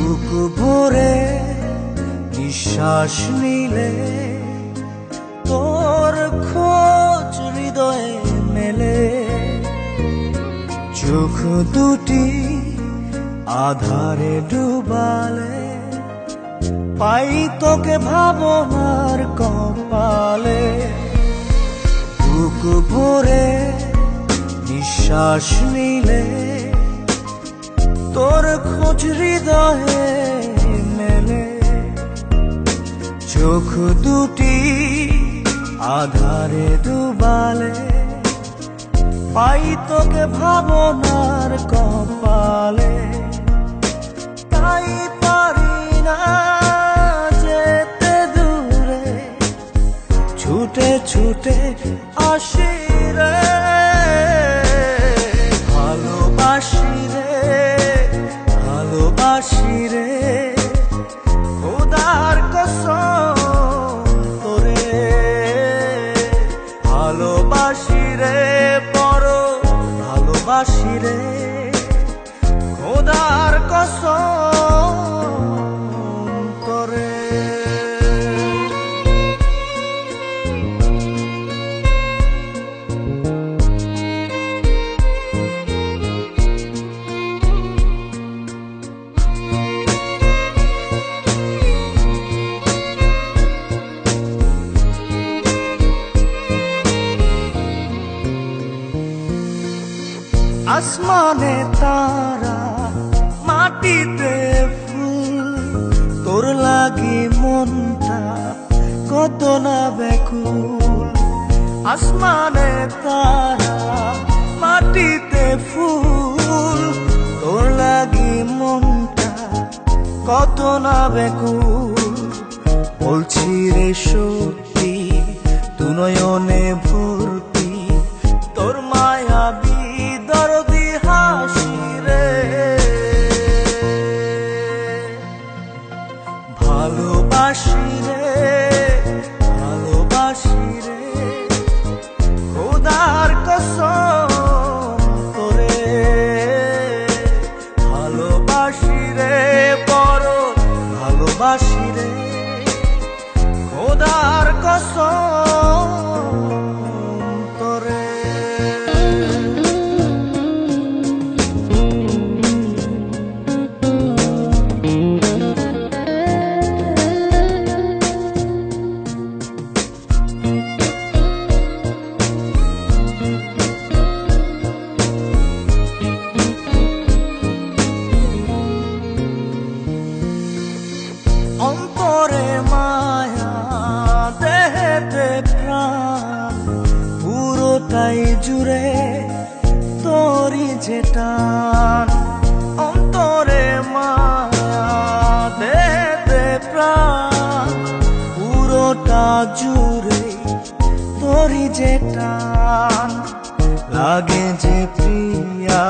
বুক ভরে নিঃশ্বাস নিলে তোর খোঁজ হৃদয়ে মেলে। চোখ দুটি আধারে ডুবালে পাই তোকে ভাবনার কপালে। বুক ভরে নিঃশ্বাস নিলে তোর খোঁজ হৃদয়ে মেলে। চোখ দুটি আধারে ডুবালে পাই তোকে ভাবনার কপালে। তাই পারি না যেতে দূরে, ছুটে ছুটে আসি রে। ভালোবাসি রে, ভালোবাসি রে, খোদার কসম তোরে। ভালোবাসি রে, বড় ভালোবাসি রে, খোদার কসম তোরে। আসমানে তারা, মাটিতে ফুল, তোর লাগি মনটা কত না ব্যাকুল। আসমানে তারা, মাটিতে ফুল, তোর লাগি মনটা কত না ব্যাকুল। বলছি রে সত্যি, তু নয়নে ভর্তি তোর মায়াবী দরদি হাসি রে। ভালোবাসি রে, ভালোবাসি রে, খোদার কসম তোরে। ভালোবাসি রে, বড় ভালোবাসি রে, খোদার কসম তোরে। অন্তরে মায়া, দেহেতে প্রাণ, পুরোটাই জুড়ে তোরই যে টান। অন্তরে মায়া, দেহেতে প্রাণ, পুরোটা জুড়ে তোরই যে টান। লাগে যে প্রিয়া